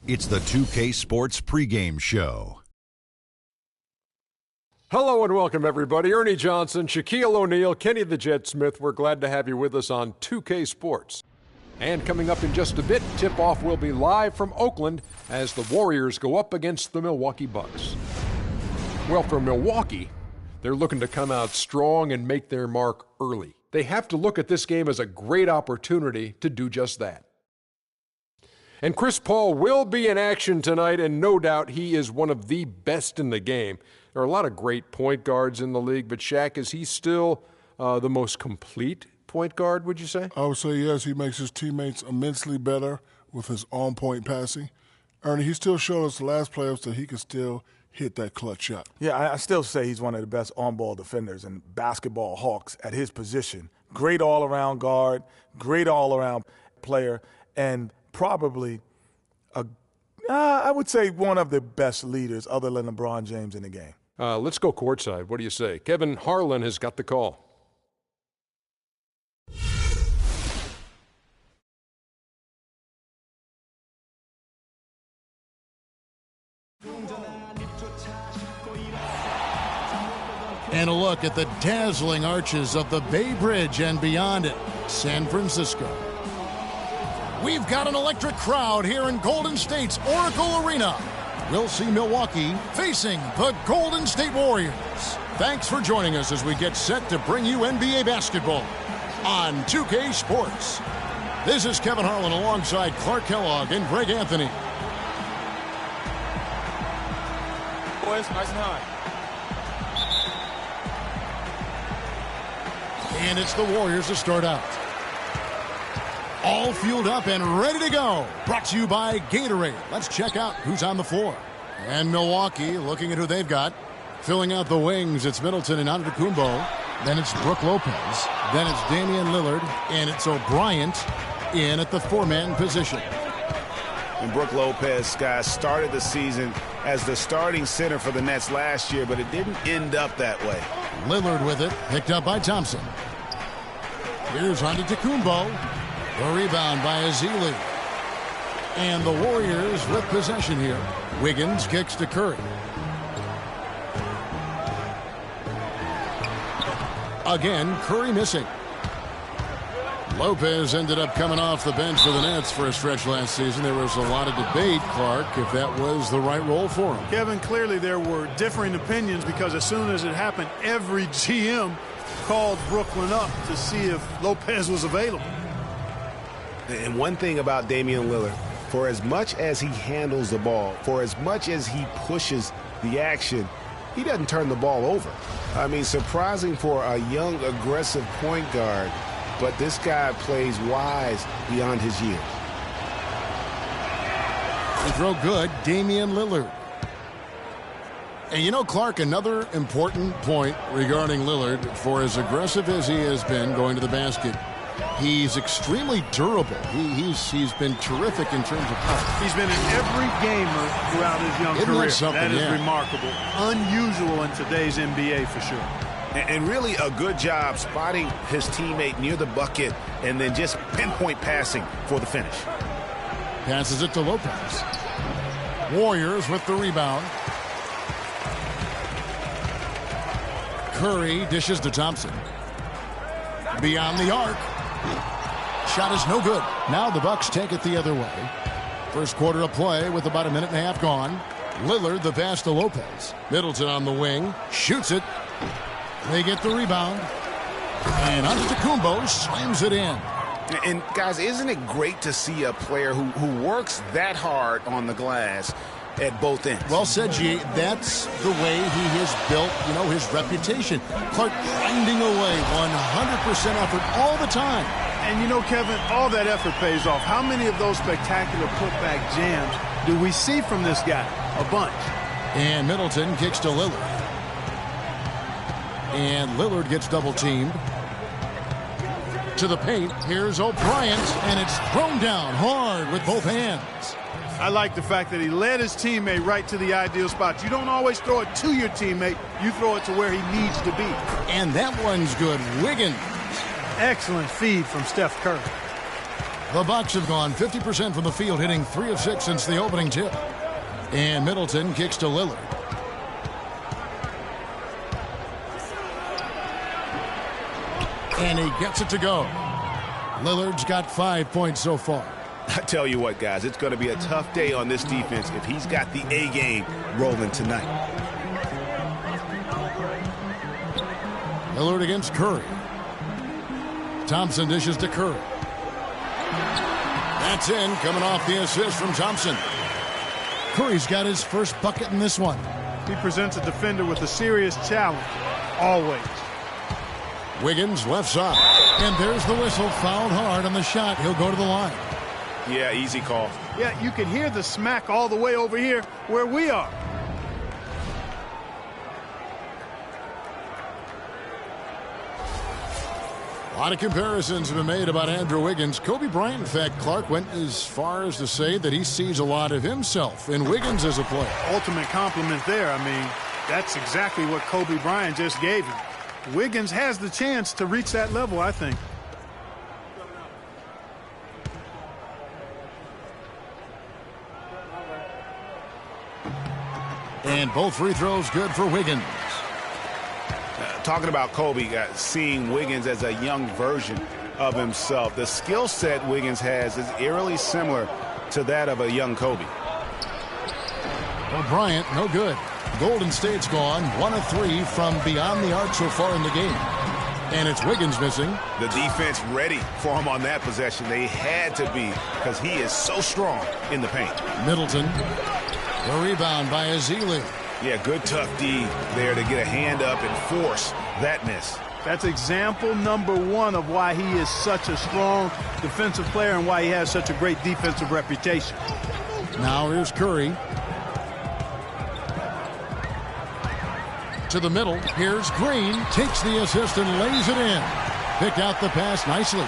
It's the 2K Sports pregame show. Hello and welcome, everybody. Ernie Johnson, Shaquille O'Neal, Kenny the Jet Smith. We're glad to have you with us on 2K Sports. And coming up in just a bit, tip-off will be live from Oakland as the Warriors go up against the Milwaukee Bucks. Well, for Milwaukee, they're looking to come out strong and make their mark early. They have to look at this game as a great opportunity to do just that. And Chris Paul will be in action tonight, and no doubt he is one of the best in the game. There are a lot of great point guards in the league, but Shaq, is he still the most complete point guard, would you say? I would say yes. He makes his teammates immensely better with his on-point passing. Ernie, he still showed us the last playoffs that he can still hit that clutch shot. Yeah, I still say he's one of the best on-ball defenders and basketball hawks at his position. Great all-around guard, great all-around player, and probably, I would say, one of the best leaders other than LeBron James in the game. Let's go courtside. What do you say? Kevin Harlan has got the call. And a look at the dazzling arches of the Bay Bridge and beyond it, San Francisco. We've got an electric crowd here in Golden State's Oracle Arena. We'll see Milwaukee facing the Golden State Warriors. Thanks for joining us as we get set to bring you NBA basketball on 2K Sports. This is Kevin Harlan alongside Clark Kellogg and Greg Anthony. Boys, nice and high. And it's the Warriors to start out. All fueled up and ready to go. Brought to you by Gatorade. Let's check out who's on the floor. And Milwaukee, looking at who they've got. Filling out the wings, it's Middleton and Antetokounmpo. Then it's Brook Lopez. Then it's Damian Lillard. And it's O'Brien in at the four-man position. And Brook Lopez, guys, started the season as the starting center for the Nets last year, but it didn't end up that way. Lillard with it, picked up by Thompson. Here's Antetokounmpo. The rebound by Ezeli. And the Warriors with possession here. Wiggins kicks to Curry. Again, Curry missing. Lopez ended up coming off the bench for the Nets for a stretch last season. There was a lot of debate, Clark, if that was the right role for him. Kevin, clearly there were differing opinions because as soon as it happened, every GM called Brooklyn up to see if Lopez was available. And one thing about Damian Lillard, for as much as he handles the ball, for as much as he pushes the action, he doesn't turn the ball over. I mean, surprising for a young, aggressive point guard, but this guy plays wise beyond his years. They throw good, Damian Lillard. And you know, Clark, another important point regarding Lillard, for as aggressive as he has been going to the basket, he's extremely durable. He's been terrific in terms of power. He's been an every gamer throughout his young career. That is remarkable. Unusual in today's NBA for sure. And really a good job spotting his teammate near the bucket and then just pinpoint passing for the finish. Passes it to Lopez. Warriors with the rebound. Curry dishes to Thompson. Beyond the arc. Shot is no good. Now the Bucks take it the other way. First quarter of play with about a minute and a half gone. Lillard the pass to Lopez. Middleton on the wing. Shoots it. They get the rebound. And Antetokounmpo slams it in. And, guys, isn't it great to see a player who works that hard on the glass at both ends? Well said, G. That's the way he has built, his reputation. Clark grinding away, 100% effort all the time. And, Kevin, all that effort pays off. How many of those spectacular putback jams do we see from this guy? A bunch. And Middleton kicks to Lillard. And Lillard gets double-teamed. To the paint, here's O'Brien, and it's thrown down hard with both hands. I like the fact that he led his teammate right to the ideal spot. You don't always throw it to your teammate. You throw it to where he needs to be. And that one's good. Wiggins. Excellent feed from Steph Curry. The Bucks have gone 50% from the field, hitting 3 of 6 since the opening tip. And Middleton kicks to Lillard. And he gets it to go. Lillard's got 5 points so far. I tell you what, guys, it's going to be a tough day on this defense if he's got the A game rolling tonight. Lillard against Curry. Thompson dishes to Curry. That's in, coming off the assist from Thompson. Curry's got his first bucket in this one. He presents a defender with a serious challenge, always. Wiggins left side. And there's the whistle, fouled hard on the shot. He'll go to the line. Yeah, easy call. Yeah, you can hear the smack all the way over here where we are. A lot of comparisons have been made about Andrew Wiggins. Kobe Bryant, in fact, Clark went as far as to say that he sees a lot of himself in Wiggins as a player. Ultimate compliment there. I mean, that's exactly what Kobe Bryant just gave him. Wiggins has the chance to reach that level, I think. And both free throws good for Wiggins. Talking about Kobe, seeing Wiggins as a young version of himself. The skill set Wiggins has is eerily similar to that of a young Kobe. Well, Bryant, no good. Golden State's gone 1 of 3 from beyond the arc so far in the game. And it's Wiggins missing. The defense ready for him on that possession. They had to be because he is so strong in the paint. Middleton. The rebound by Azili. Yeah, good tough D there to get a hand up and force that miss. That's example number 1 of why he is such a strong defensive player and why he has such a great defensive reputation. Now here's Curry. To the middle. Here's Green. Takes the assist and lays it in. Picked out the pass nicely.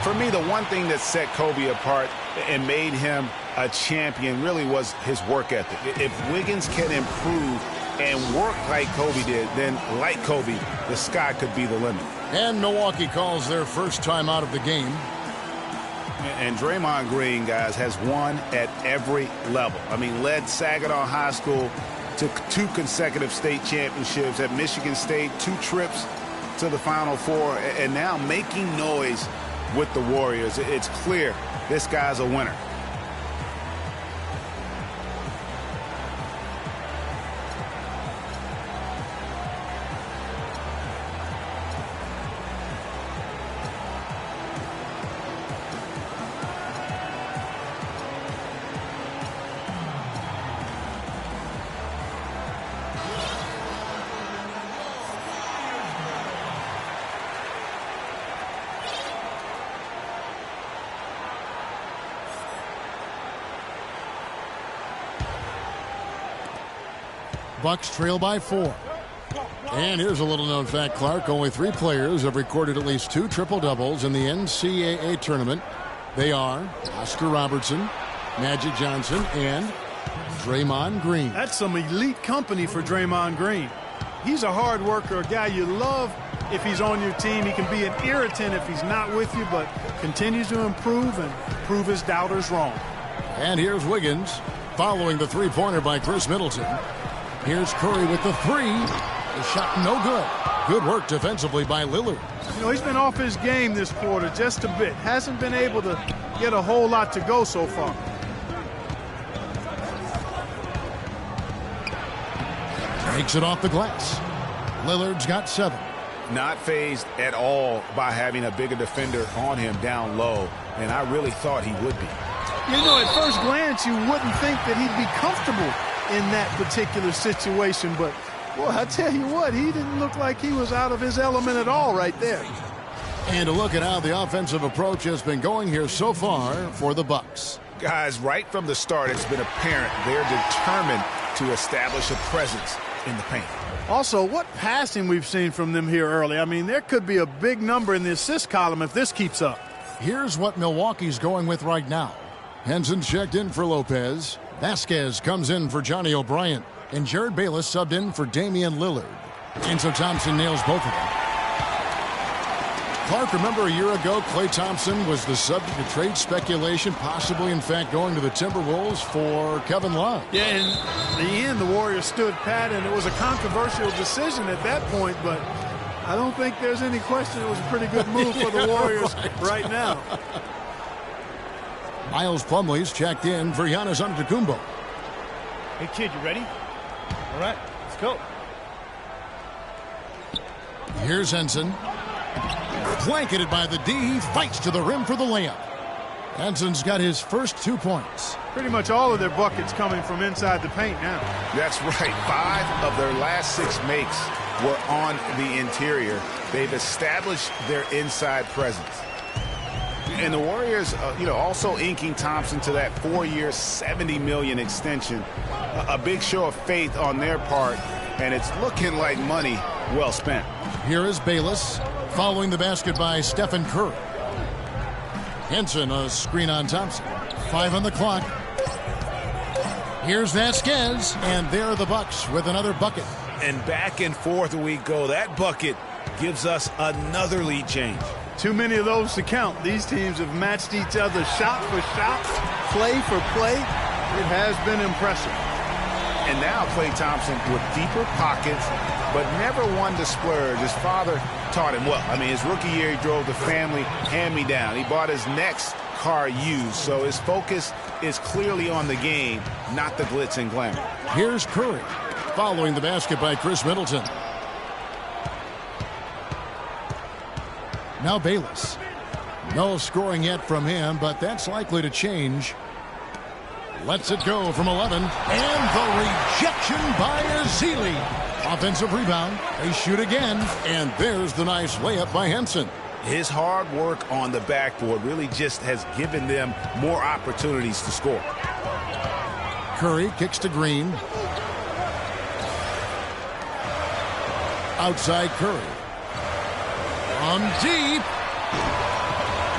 For me, the one thing that set Kobe apart and made him a champion really was his work ethic. If Wiggins can improve and work like Kobe did, then like Kobe, the sky could be the limit. And Milwaukee calls their first time out of the game. And Draymond Green, guys, has won at every level. I mean, led Saginaw High School to 2 consecutive state championships at Michigan State, 2 trips to the Final Four, and now making noise with the Warriors. It's clear this guy's a winner. Bucks trail by 4. And here's a little-known fact, Clark. Only 3 players have recorded at least 2 triple-doubles in the NCAA tournament. They are Oscar Robertson, Magic Johnson, and Draymond Green. That's some elite company for Draymond Green. He's a hard worker, a guy you love if he's on your team. He can be an irritant if he's not with you, but continues to improve and prove his doubters wrong. And here's Wiggins following the three-pointer by Chris Middleton. Here's Curry with the 3. The shot no good. Good work defensively by Lillard. You know, he's been off his game this quarter just a bit. Hasn't been able to get a whole lot to go so far. Takes it off the glass. Lillard's got 7. Not fazed at all by having a bigger defender on him down low, and I really thought he would be. You know, at first glance, you wouldn't think that he'd be comfortable in that particular situation, but boy, I tell you what, he didn't look like he was out of his element at all right there. And a look at how the offensive approach has been going here so far for the Bucks. Guys, right from the start, it's been apparent they're determined to establish a presence in the paint. Also, what passing we've seen from them here early. I mean, there could be a big number in the assist column if this keeps up. Here's what Milwaukee's going with right now. Henson checked in for Lopez. Vasquez comes in for Johnny O'Brien. And Jared Bayless subbed in for Damian Lillard. And so Thompson nails both of them. Clark, remember a year ago, Klay Thompson was the subject of trade speculation, possibly, in fact, going to the Timberwolves for Kevin Love. Yeah, in the end, the Warriors stood pat, and it was a controversial decision at that point, but I don't think there's any question it was a pretty good move for the Warriors right now. Miles Plumlee's checked in for Giannis Antetokounmpo. Hey, kid, you ready? All right, let's go. Here's Henson. Blanketed by the D. He fights to the rim for the layup. Henson's got his first 2 points. Pretty much all of their buckets coming from inside the paint now. That's right. 5 of their last 6 makes were on the interior. They've established their inside presence. And the Warriors, also inking Thompson to that 4-year, $70 million extension. A big show of faith on their part, and it's looking like money well spent. Here is Bayless, following the basket by Stephen Curry. Henson, a screen on Thompson. 5 on the clock. Here's Vasquez, and there are the Bucks with another bucket. And back and forth we go. That bucket gives us another lead change. Too many of those to count. These teams have matched each other shot for shot, play for play. It has been impressive. And now Klay Thompson with deeper pockets, but never one to splurge. His father taught him well. I mean, his rookie year, he drove the family hand-me-down. He bought his next car used, so his focus is clearly on the game, not the glitz and glamour. Here's Curry, following the basket by Chris Middleton. Now Bayless. No scoring yet from him, but that's likely to change. Lets it go from 11. And the rejection by Ezeli. Offensive rebound. They shoot again. And there's the nice layup by Henson. His hard work on the backboard really just has given them more opportunities to score. Curry kicks to Green. Outside Curry. From deep.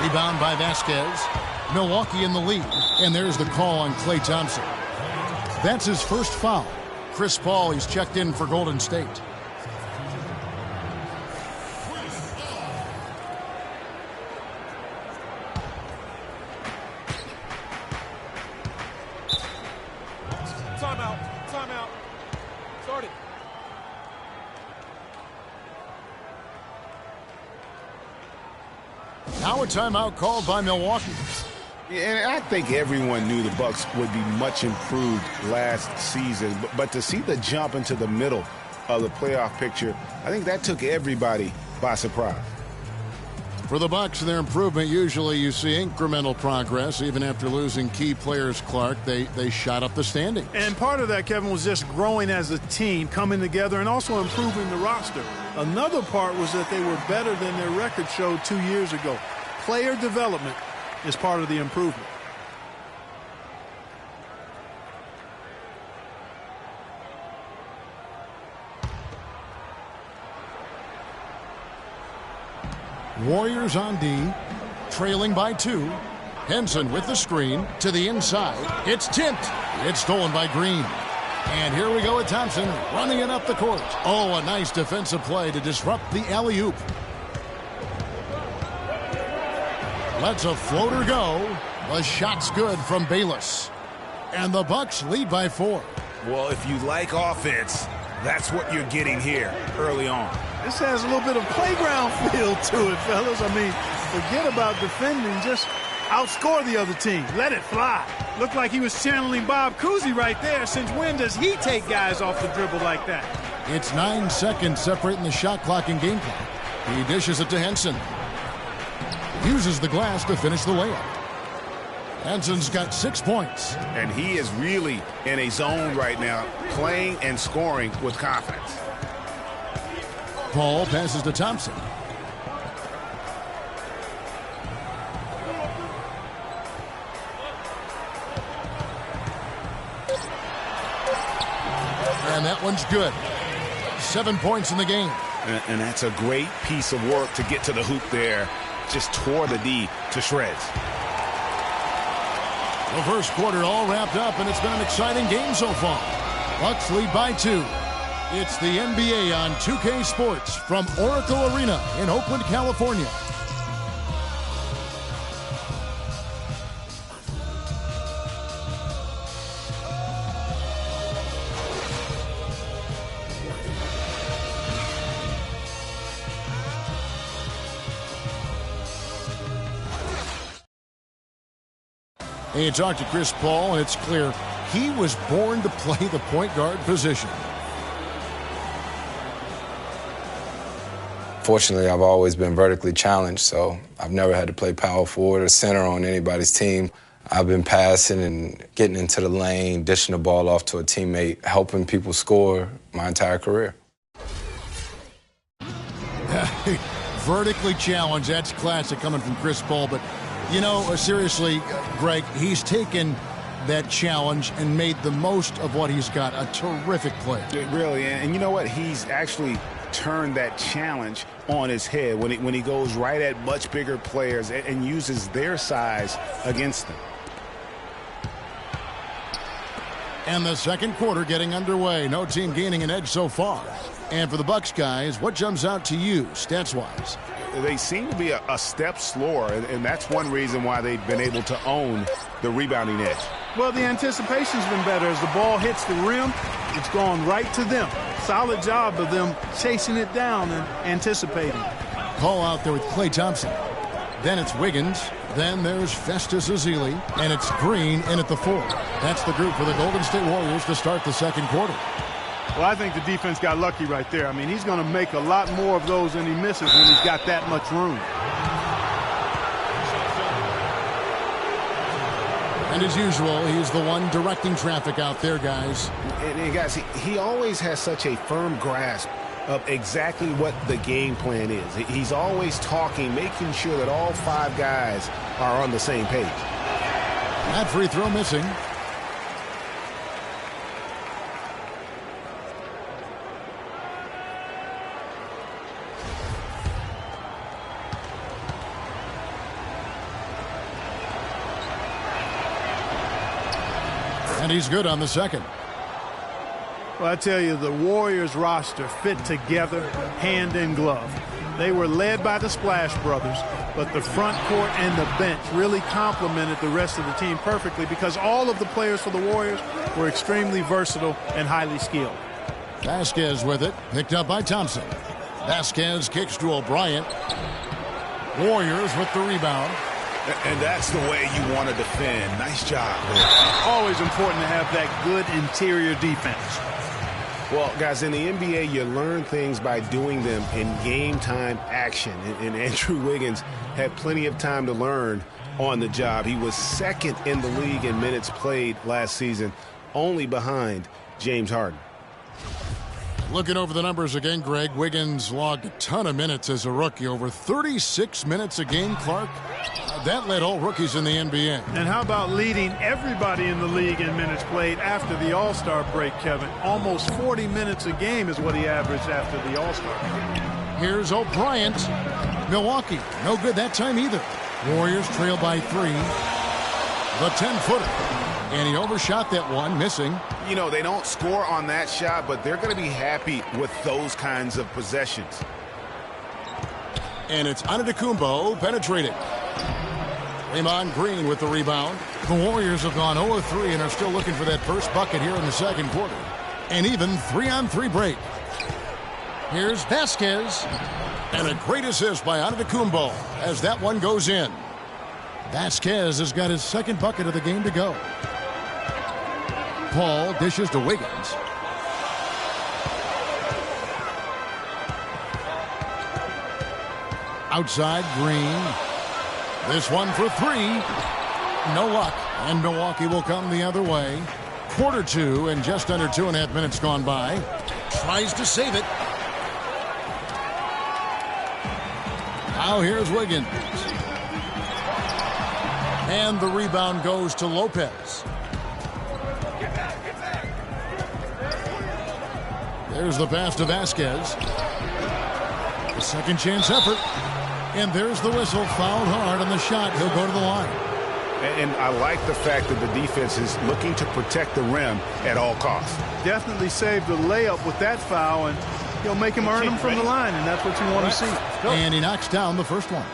Rebound by Vasquez. Milwaukee in the lead. And there's the call on Klay Thompson. That's his first foul. Chris Paul, he's checked in for Golden State. Timeout. Timeout. Start it. Now a timeout called by Milwaukee. And I think everyone knew the Bucks would be much improved last season. But to see the jump into the middle of the playoff picture, I think that took everybody by surprise. For the Bucks, their improvement, usually you see incremental progress. Even after losing key players, Clark, they shot up the standings. And part of that, Kevin, was just growing as a team, coming together, and also improving the roster. Another part was that they were better than their record showed 2 years ago. Player development is part of the improvement. Warriors on D, trailing by 2. Henson with the screen to the inside. It's tipped. It's stolen by Green. And here we go with Thompson running it up the court. Oh, a nice defensive play to disrupt the alley-oop. Lets a floater go. The shot's good from Bayless. And the Bucks lead by 4. Well, if you like offense, that's what you're getting here early on. This has a little bit of playground feel to it, fellas. I mean, forget about defending. Just outscore the other team. Let it fly. Looked like he was channeling Bob Cousy right there. Since when does he take guys off the dribble like that? It's 9 seconds separating the shot clock and game clock. He dishes it to Henson. Uses the glass to finish the layup. Henson's got 6 points. And he is really in a zone right now, playing and scoring with confidence. Paul passes to Thompson. And that one's good. 7 points in the game. And that's a great piece of work to get to the hoop there. Just tore the D to shreds. The first quarter all wrapped up, and it's been an exciting game so far. Bucks lead by 2. It's the NBA on 2K Sports from Oracle Arena in Oakland, California. And you talk to Chris Paul, and it's clear he was born to play the point guard position. Fortunately, I've always been vertically challenged, so I've never had to play power forward or center on anybody's team. I've been passing and getting into the lane, dishing the ball off to a teammate, helping people score my entire career. Vertically challenged, that's classic coming from Chris Paul. But, you know, seriously, Greg, he's taken that challenge and made the most of what he's got. A terrific player. Really, and you know what? He's actually turned that challenge on his head when he goes right at much bigger players and uses their size against them. And the second quarter getting underway. No team gaining an edge so far. And for the Bucks guys, what jumps out to you stats-wise? They seem to be a step slower, and that's one reason why they've been able to own the rebounding edge. Well, the anticipation's been better. As the ball hits the rim, it's gone right to them. Solid job of them chasing it down and anticipating. Paul out there with Klay Thompson. Then it's Wiggins. Then there's Festus Ezeli. And it's Green in at the 4. That's the group for the Golden State Warriors to start the second quarter. Well, I think the defense got lucky right there. I mean, he's going to make a lot more of those than he misses when he's got that much room. And as usual, he's the one directing traffic out there, guys. And guys, he always has such a firm grasp of exactly what the game plan is. He's always talking, making sure that all 5 guys are on the same page. That free throw missing. And he's good on the second. Well, I tell you, the Warriors roster fit together hand in glove. They were led by the Splash Brothers, but the front court and the bench really complemented the rest of the team perfectly because all of the players for the Warriors were extremely versatile and highly skilled. Vasquez with it, picked up by Thompson. Vasquez kicks to O'Brien. Warriors with the rebound. And that's the way you want to defend. Nice job. Always important to have that good interior defense. Well, guys, in the NBA, you learn things by doing them in game-time action. And Andrew Wiggins had plenty of time to learn on the job. He was second in the league in minutes played last season, only behind James Harden. Looking over the numbers again, Greg, Wiggins logged a ton of minutes as a rookie, over 36 minutes a game, Clark. That led all rookies in the NBA. And how about leading everybody in the league in minutes played after the All-Star break, Kevin? Almost 40 minutes a game is what he averaged after the All-Star break. Here's O'Brien. Milwaukee, no good that time either. Warriors trail by 3. The 10-footer. And he overshot that one, missing. You know, they don't score on that shot, but they're going to be happy with those kinds of possessions. And it's Antetokounmpo penetrating. Draymond Green with the rebound. The Warriors have gone 0-3 and are still looking for that first bucket here in the second quarter. An even 3-on-3 break. Here's Vasquez. And a great assist by Antetokounmpo as that one goes in. Vasquez has got his second bucket of the game to go. Paul dishes to Wiggins. Outside, Green. This one for 3. No luck. And Milwaukee will come the other way. Quarter 2 and just under 2.5 minutes gone by. Tries to save it. Now here's Wiggins. And the rebound goes to Lopez. There's the pass to Vasquez. A second chance effort. And there's the whistle. Fouled hard on the shot. He'll go to the line. And I like the fact that the defense is looking to protect the rim at all costs. Definitely saved the layup with that foul, and he'll make him earn them from the line, and that's what you want to see. And he knocks down the first one.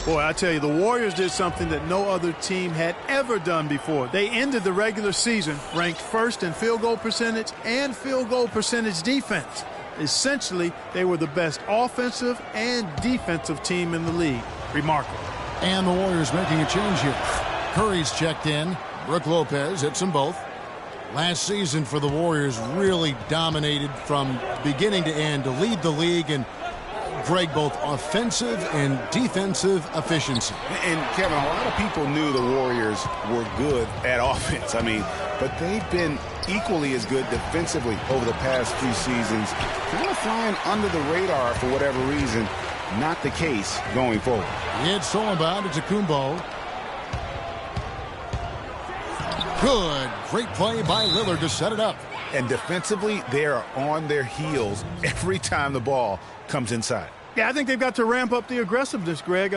Boy, I tell you, the Warriors did something that no other team had ever done before. They ended the regular season ranked first in field goal percentage and field goal percentage defense. Essentially, they were the best offensive and defensive team in the league. Remarkable. And the Warriors making a change here. Curry's checked in. Brook Lopez hits them both. Last season for the Warriors really dominated from beginning to end to lead the league and Greg, both offensive and defensive efficiency. And Kevin, a lot of people knew the Warriors were good at offense. But they've been equally as good defensively over the past few seasons. Kind of flying under the radar for whatever reason. Not the case going forward. It's Solomon to Kumbo. Good. Great play by Lillard to set it up. And defensively, they are on their heels every time the ball comes inside. Yeah, I think they've got to ramp up the aggressiveness, Greg.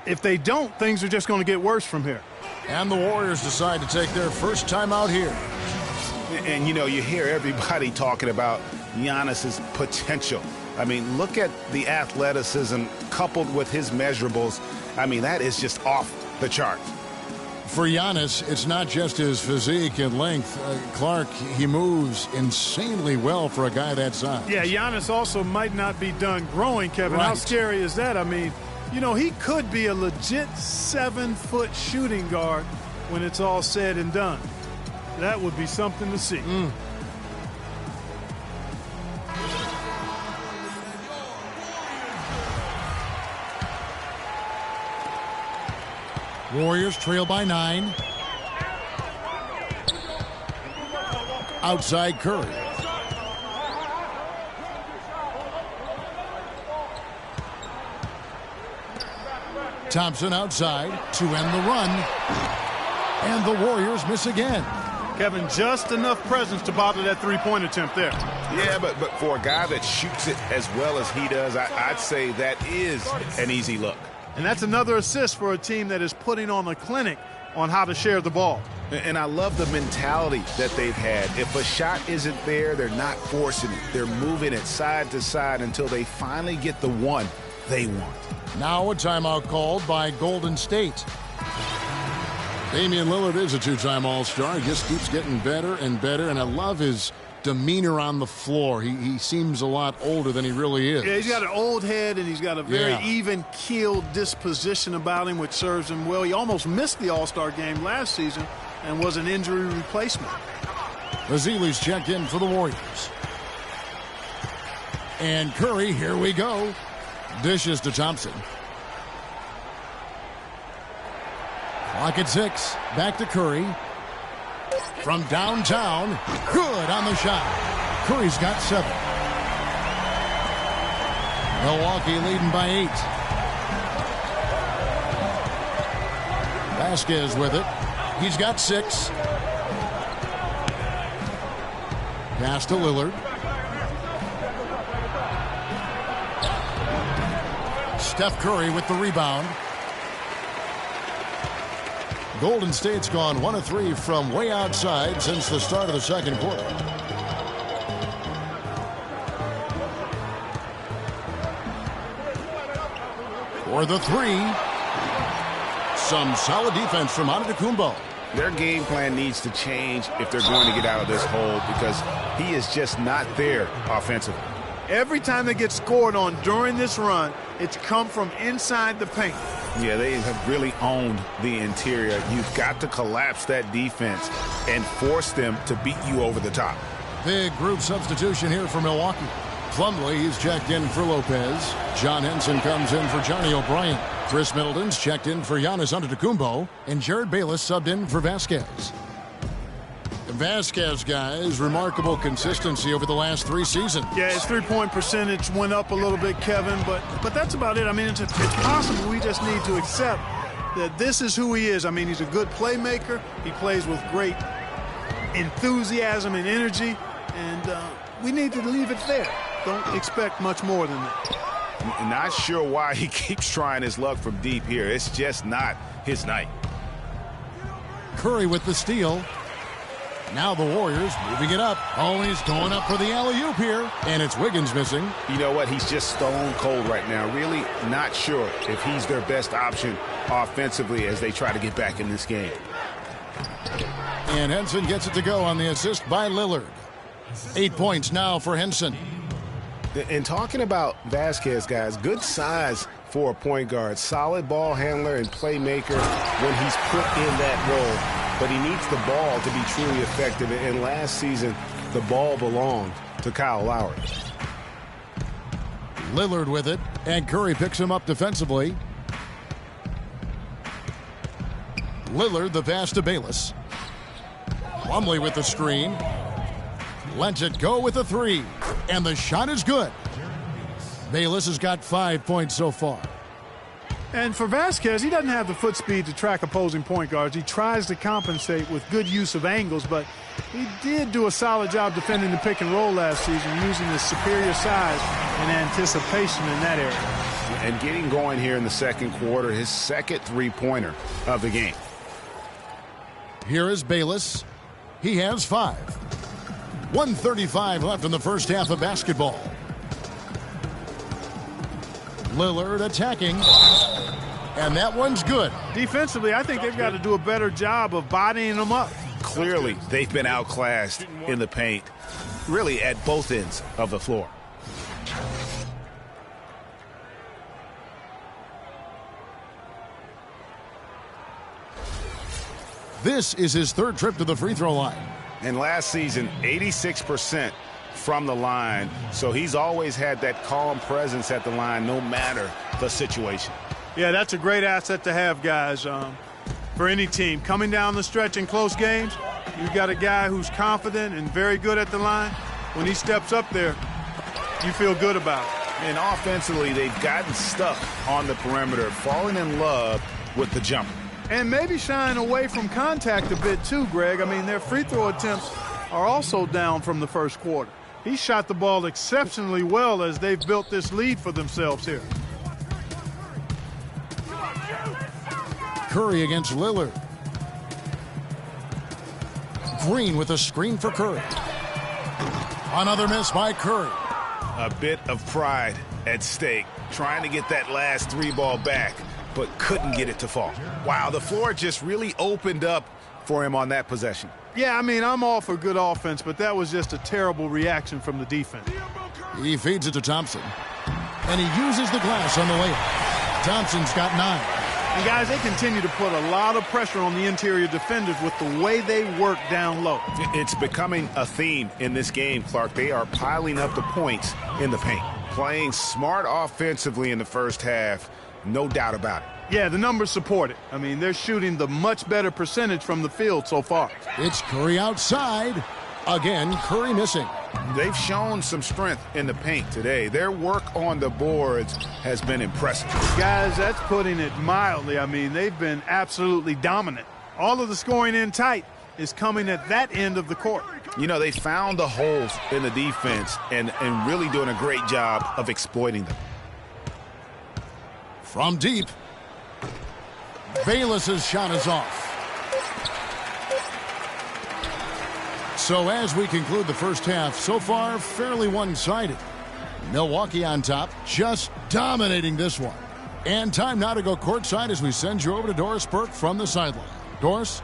If they don't, things are just going to get worse from here. And the Warriors decide to take their first time out here. And, you hear everybody talking about Giannis's potential. Look at the athleticism coupled with his measurables. That is just off the chart. For Giannis, it's not just his physique and length. Clark, he moves insanely well for a guy that size. Yeah, Giannis also might not be done growing, Kevin. Right. How scary is that? He could be a legit 7-foot shooting guard when it's all said and done. That would be something to see. Warriors trail by 9. Outside Curry. Thompson outside to end the run. And the Warriors miss again. Kevin, just enough presence to bother that three-point attempt there. Yeah, but for a guy that shoots it as well as he does, I'd say that is an easy look. And that's another assist for a team that is putting on a clinic on how to share the ball. And I love the mentality that they've had. If a shot isn't there, they're not forcing it. They're moving it side to side until they finally get the one they want. Now a timeout called by Golden State. Damian Lillard is a two-time All-Star. He just keeps getting better and better, and I love his demeanor on the floor. He seems a lot older than he really is. Yeah, he's got an old head, and he's got a very even-keeled disposition about him, which serves him well. He almost missed the All-Star game last season and was an injury replacement. Vasili's checked in for the Warriors. And Curry, here we go. Dishes to Thompson. Clock at 6. Back to Curry. From downtown. Good on the shot. Curry's got 7. Milwaukee leading by 8. Vasquez with it. He's got 6. Pass to Lillard. Steph Curry with the rebound. Golden State's gone 1 of 3 from way outside since the start of the second quarter. For the 3. Some solid defense from Antetokounmpo. Their game plan needs to change if they're going to get out of this hole because he is just not there offensively. Every time they get scored on during this run, it's come from inside the paint. Yeah, they have really owned the interior. You've got to collapse that defense and force them to beat you over the top. Big group substitution here for Milwaukee. Plumlee, he's checked in for Lopez. John Henson comes in for Johnny O'Brien. Chris Middleton's checked in for Giannis Antetokounmpo. And Jared Bayless subbed in for Vasquez. Vasquez, guys, remarkable consistency over the last 3 seasons. Yeah, his three-point percentage went up a little bit, Kevin, but that's about it. I mean, it's possible. We just need to accept that this is who he is. I mean, he's a good playmaker. He plays with great enthusiasm and energy, and we need to leave it there. Don't expect much more than that. Not sure why he keeps trying his luck from deep here. It's just not his night. Curry with the steal. Now the Warriors moving it up. Oh, he's going up for the alley-oop here. And it's Wiggins missing. You know what? He's just stone cold right now. Really not sure if he's their best option offensively as they try to get back in this game. And Henson gets it to go on the assist by Lillard. 8 points now for Henson. And talking about Vasquez, guys, good size for a point guard. Solid ball handler and playmaker when he's put in that role. But he needs the ball to be truly effective. And last season, the ball belonged to Kyle Lowry. Lillard with it, and Curry picks him up defensively. Lillard, the pass to Bayless. Plumlee with the screen. Lets it go with the three. And the shot is good. Bayless has got 5 points so far. And for Vasquez, he doesn't have the foot speed to track opposing point guards. He tries to compensate with good use of angles, but he did do a solid job defending the pick and roll last season, using his superior size and anticipation in that area. And getting going here in the second quarter, his second three-pointer of the game. Here is Bayless. He has 5. 1:35 left in the first half of basketball. Lillard attacking. And that one's good. Defensively, I think they've got to do a better job of bodying them up. Clearly, they've been outclassed in the paint, really at both ends of the floor. This is his third trip to the free throw line. And last season, 86% from the line. So he's always had that calm presence at the line no matter the situation. Yeah, that's a great asset to have, guys, for any team. Coming down the stretch in close games, you've got a guy who's confident and very good at the line. When he steps up there, you feel good about it. And offensively, they've gotten stuck on the perimeter, falling in love with the jumper. And maybe shying away from contact a bit too, Greg. I mean, their free throw attempts are also down from the first quarter. He shot the ball exceptionally well as they've built this lead for themselves here. Curry against Lillard. Green with a screen for Curry. Another miss by Curry. A bit of pride at stake, trying to get that last three ball back, but couldn't get it to fall. Wow, the floor just really opened up for him on that possession. Yeah, I mean, I'm all for good offense, but that was just a terrible reaction from the defense. He feeds it to Thompson. And he uses the glass on the layup. Thompson's got 9. And, guys, they continue to put a lot of pressure on the interior defenders with the way they work down low. It's becoming a theme in this game, Clark. They are piling up the points in the paint. Playing smart offensively in the first half, no doubt about it. Yeah, the numbers support it. I mean, they're shooting the much better percentage from the field so far. It's Curry outside. Again, Curry missing. They've shown some strength in the paint today. Their work on the boards has been impressive. Guys, that's putting it mildly. I mean, they've been absolutely dominant. All of the scoring in tight is coming at that end of the court. You know, they found the holes in the defense and really doing a great job of exploiting them. From deep, Bayless's shot is off. So as we conclude the first half, so far fairly one-sided. Milwaukee on top, just dominating this one. And time now to go courtside as we send you over to Doris Burke from the sideline. Doris?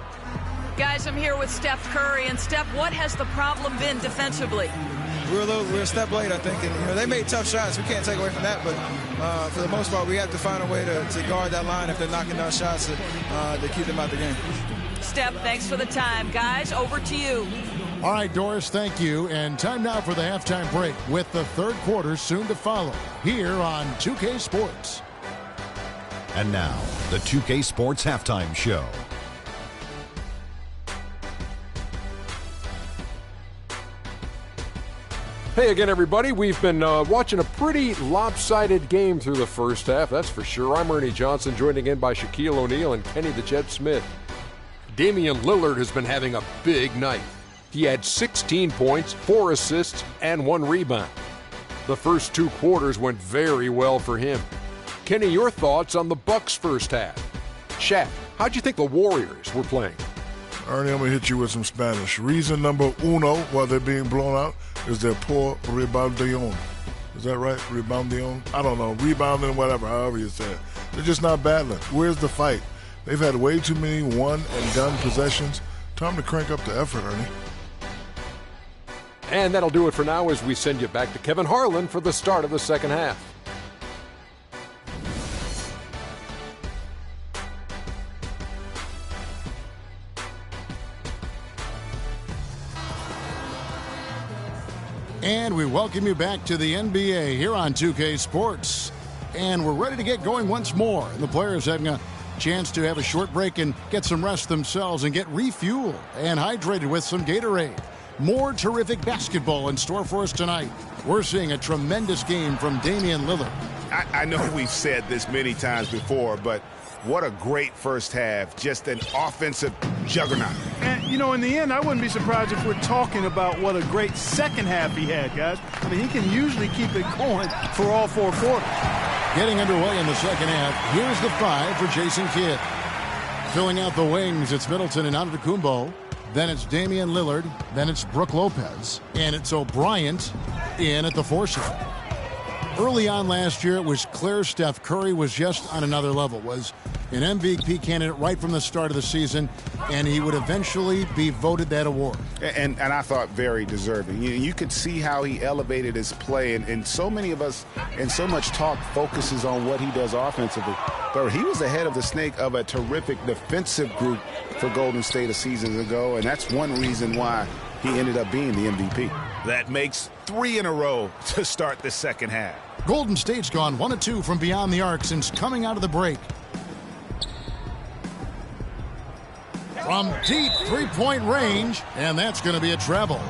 Guys, I'm here with Steph Curry. And Steph, what has the problem been defensively? We're a step late, I think. And, they made tough shots. We can't take away from that. But for the most part, we have to find a way to guard that line if they're knocking down shots to keep them out the game. Steph, thanks for the time. Guys, over to you. All right, Doris, thank you. And time now for the halftime break with the third quarter soon to follow here on 2K Sports. And now, the 2K Sports Halftime Show. Hey again, everybody. We've been watching a pretty lopsided game through the first half, that's for sure. I'm Ernie Johnson, joined again by Shaquille O'Neal and Kenny the Jet Smith. Damian Lillard has been having a big night. He had 16 points, 4 assists, and 1 rebound. The first 2 quarters went very well for him. Kenny, your thoughts on the Bucks' first half? Shaq, how'd you think the Warriors were playing? Ernie, I'm going to hit you with some Spanish. Reason number uno why they're being blown out is their poor reboundion. Is that right? Reboundion? I don't know. Rebounding, whatever, however you say it. They're just not battling. Where's the fight? They've had way too many one-and-done possessions. Time to crank up the effort, Ernie. And that'll do it for now as we send you back to Kevin Harlan for the start of the second half. And we welcome you back to the NBA here on 2K Sports. And we're ready to get going once more. The players having a chance to have a short break and get some rest themselves and get refueled and hydrated with some Gatorade. More terrific basketball in store for us tonight. We're seeing a tremendous game from Damian Lillard. I know we've said this many times before, but what a great first half. Just an offensive juggernaut. And, you know, in the end, I wouldn't be surprised if we're talking about what a great second half he had, guys. I mean, he can usually keep it going for all 4 quarters. Getting underway in the second half, here's the 5 for Jason Kidd. Filling out the wings, it's Middleton and Antetokounmpo. Then it's Damian Lillard. Then it's Brook Lopez. And it's O'Brien in at the 4 slot. Early on last year, it was clear Steph Curry was just on another level, was an MVP candidate right from the start of the season, and he would eventually be voted that award. And I thought very deserving. You could see how he elevated his play, and so many of us, and so much talk focuses on what he does offensively. But he was ahead of the snake of a terrific defensive group for Golden State a season ago, and that's one reason why he ended up being the MVP. That makes 3 in a row to start the second half. Golden State's gone 1 of 2 from beyond the arc since coming out of the break. From deep three-point range, and that's going to be a treble.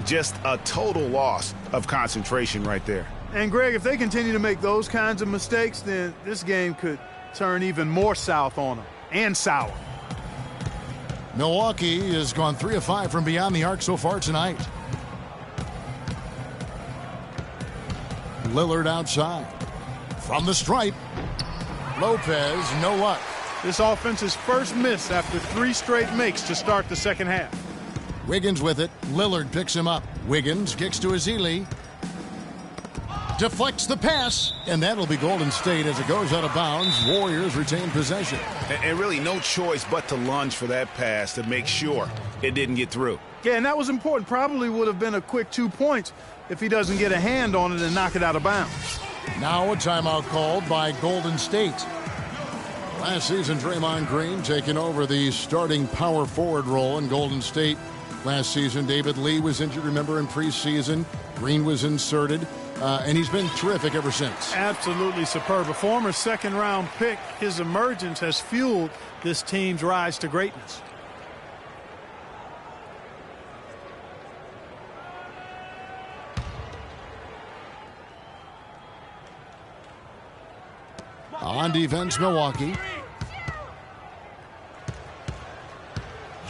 Just a total loss of concentration right there. And, Greg, if they continue to make those kinds of mistakes, then this game could turn even more south on them, and sour. Milwaukee has gone 3 of 5 from beyond the arc so far tonight. Lillard outside. From the stripe. Lopez, no luck. This offense's first miss after 3 straight makes to start the second half. Wiggins with it. Lillard picks him up. Wiggins kicks to Ezeli. Deflects the pass, and that'll be Golden State as it goes out of bounds. Warriors retain possession. And really no choice but to lunge for that pass to make sure it didn't get through. Yeah, and that was important. Probably would have been a quick 2 points if he doesn't get a hand on it and knock it out of bounds. Now a timeout called by Golden State. Last season, Draymond Green taking over the starting power forward role in Golden State. Last season, David Lee was injured, remember, in preseason. Green was inserted, and he's been terrific ever since. Absolutely superb. A former second-round pick, his emergence has fueled this team's rise to greatness. On defense, Milwaukee.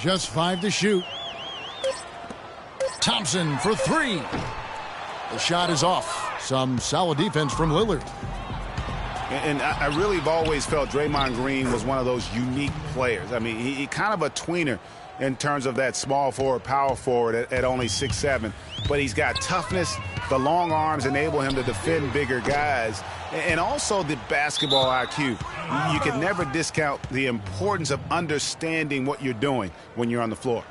Just 5 to shoot. Thompson for 3. The shot is off. Some solid defense from Lillard. And I really have always felt Draymond Green was one of those unique players. I mean, he kind of a tweener in terms of that small forward, power forward at only 6'7". But he's got toughness. The long arms enable him to defend bigger guys. And also the basketball IQ. You can never discount the importance of understanding what you're doing when you're on the floor.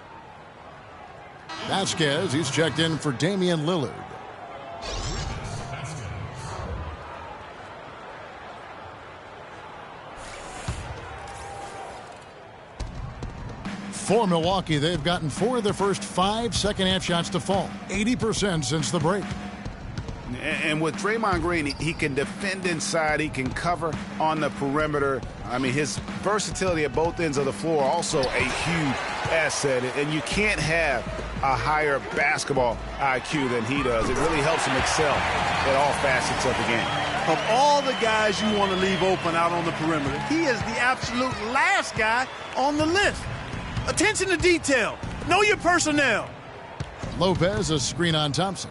Vasquez, he's checked in for Damian Lillard. For Milwaukee, they've gotten 4 of their first 5 second-half shots to fall. 80% since the break. And with Draymond Green, he can defend inside. He can cover on the perimeter. I mean, his versatility at both ends of the floor also a huge asset. And you can't have a higher basketball IQ than he does. It really helps him excel at all facets of the game. Of all the guys you want to leave open out on the perimeter, he is the absolute last guy on the list. Attention to detail. Know your personnel. Lopez, a screen on Thompson.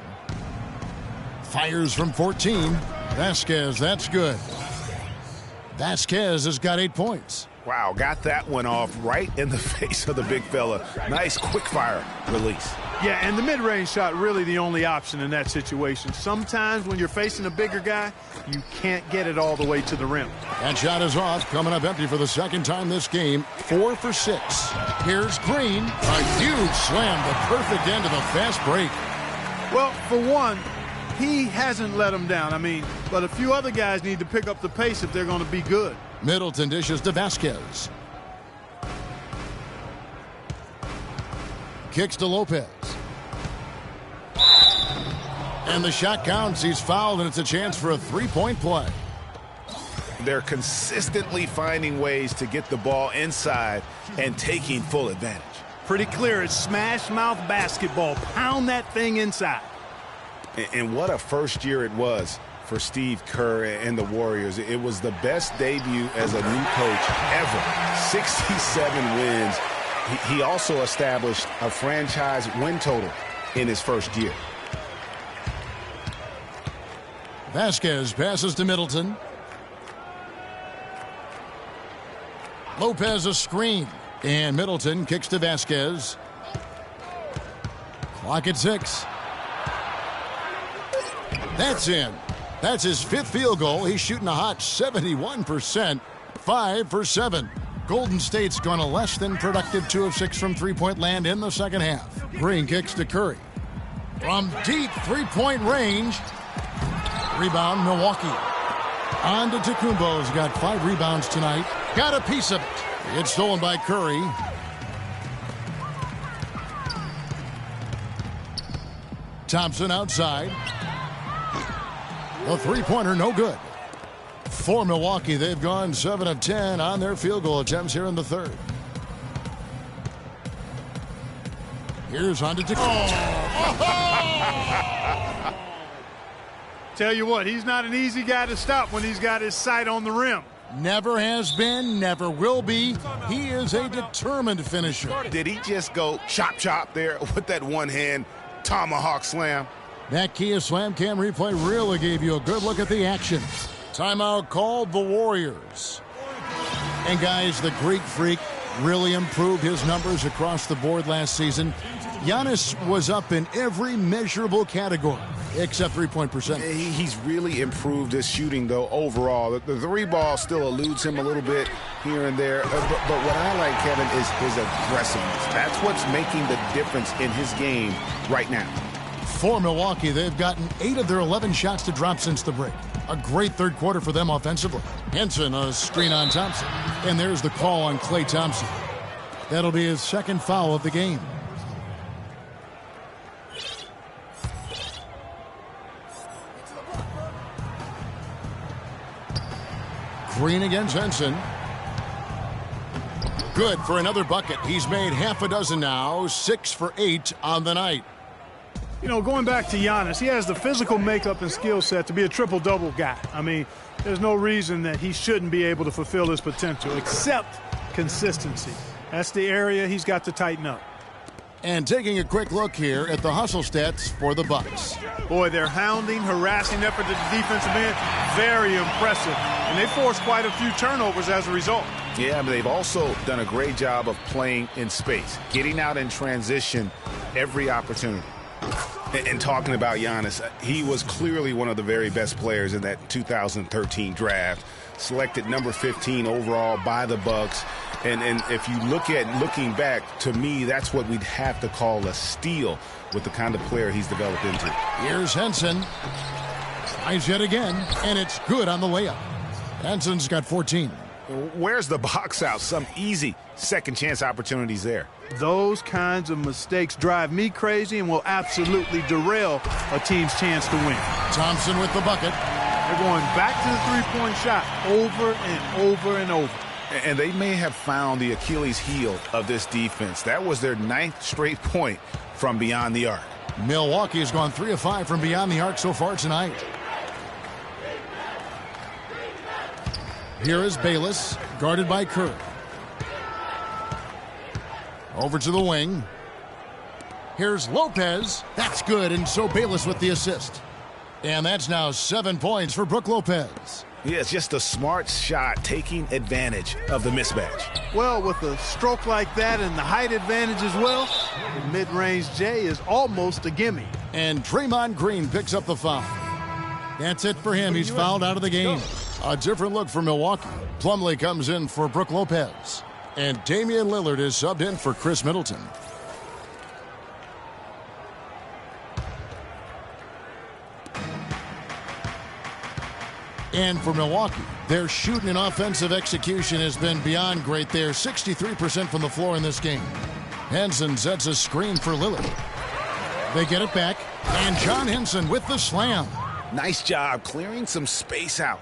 Fires from 14. Vasquez, that's good. Vasquez has got 8 points. Wow, got that one off right in the face of the big fella. Nice quick fire release. Yeah, and the mid-range shot really the only option in that situation. Sometimes when you're facing a bigger guy, you can't get it all the way to the rim. That shot is off, coming up empty for the second time this game. 4 for 6. Here's Green. A huge slam, the perfect end of a fast break. Well, for one, he hasn't let him down. I mean, but a few other guys need to pick up the pace if they're going to be good. Middleton dishes to Vasquez. Kicks to Lopez. And the shot counts. He's fouled, and it's a chance for a three-point play. They're consistently finding ways to get the ball inside and taking full advantage. Pretty clear. It's smash mouth basketball. Pound that thing inside. And what a first year it was for Steve Kerr and the Warriors. It was the best debut as a new coach ever. 67 wins. He also established a franchise win total in his first year. Vasquez passes to Middleton. Lopez a screen. And Middleton kicks to Vasquez. Clock at 6. That's in. That's his 5th field goal. He's shooting a hot 71%. 5 for 7. Golden State's gone a less than productive 2 of 6 from three-point land in the second half. Green kicks to Curry. From deep three-point range. Rebound, Milwaukee. On to Tacumbo's got 5 rebounds tonight. Got a piece of it. It's stolen by Curry. Thompson outside. The three-pointer no good. For Milwaukee, they've gone 7 of 10 on their field goal attempts here in the third. Here's on to Tell you what, he's not an easy guy to stop when he's got his sight on the rim. Never has been, never will be. He is a determined finisher. Did he just go chop there with that one-hand tomahawk slam? That Kia Slam Cam replay really gave you a good look at the action. Timeout called the Warriors. And guys, the Greek Freak really improved his numbers across the board last season. Giannis was up in every measurable category except three-point percentage. He's really improved his shooting, though, overall. The three ball still eludes him a little bit here and there. But what I like, Kevin, is his aggressiveness. That's what's making the difference in his game right now. For Milwaukee, they've gotten 8 of their 11 shots to drop since the break. A great third quarter for them offensively. Henson, a screen on Thompson. And there's the call on Klay Thompson. That'll be his 2nd foul of the game. Green against Henson. Good for another bucket. He's made half a dozen now, 6 for 8 on the night. You know, going back to Giannis, he has the physical makeup and skill set to be a triple-double guy. I mean, there's no reason that he shouldn't be able to fulfill his potential, except consistency. That's the area he's got to tighten up. And taking a quick look here at the hustle stats for the Bucks. Boy, their hounding, harassing effort at the defensive end, very impressive. And they forced quite a few turnovers as a result. Yeah, but they've also done a great job of playing in space, getting out in transition every opportunity. And talking about Giannis, he was clearly one of the very best players in that 2013 draft. Selected number 15 overall by the Bucks. And if you looking back, to me, that's what we'd have to call a steal with the kind of player he's developed into. Here's Henson. Tries yet again, and it's good on the layup. Henson's got 14. Where's the box out? Some easy second chance opportunities there. Those kinds of mistakes drive me crazy and will absolutely derail a team's chance to win. Thompson with the bucket. They're going back to the three-point shot over and over and over. And they may have found the Achilles heel of this defense. That was their 9th straight point from beyond the arc. Milwaukee has gone 3 of 5 from beyond the arc so far tonight. Here is Bayless, guarded by Kerr. Over to the wing. Here's Lopez. That's good, and so Bayless with the assist. And that's now 7 points for Brook Lopez. Yeah, it's just a smart shot, taking advantage of the mismatch. Well, with a stroke like that and the height advantage as well, the mid-range J is almost a gimme. And Draymond Green picks up the foul. That's it for him. He's fouled out of the game. A different look for Milwaukee. Plumlee comes in for Brook Lopez. And Damian Lillard is subbed in for Chris Middleton. And for Milwaukee, their shooting and offensive execution has been beyond great. They're 63% from the floor in this game. Henson sets a screen for Lillard. They get it back, and John Henson with the slam. Nice job clearing some space out.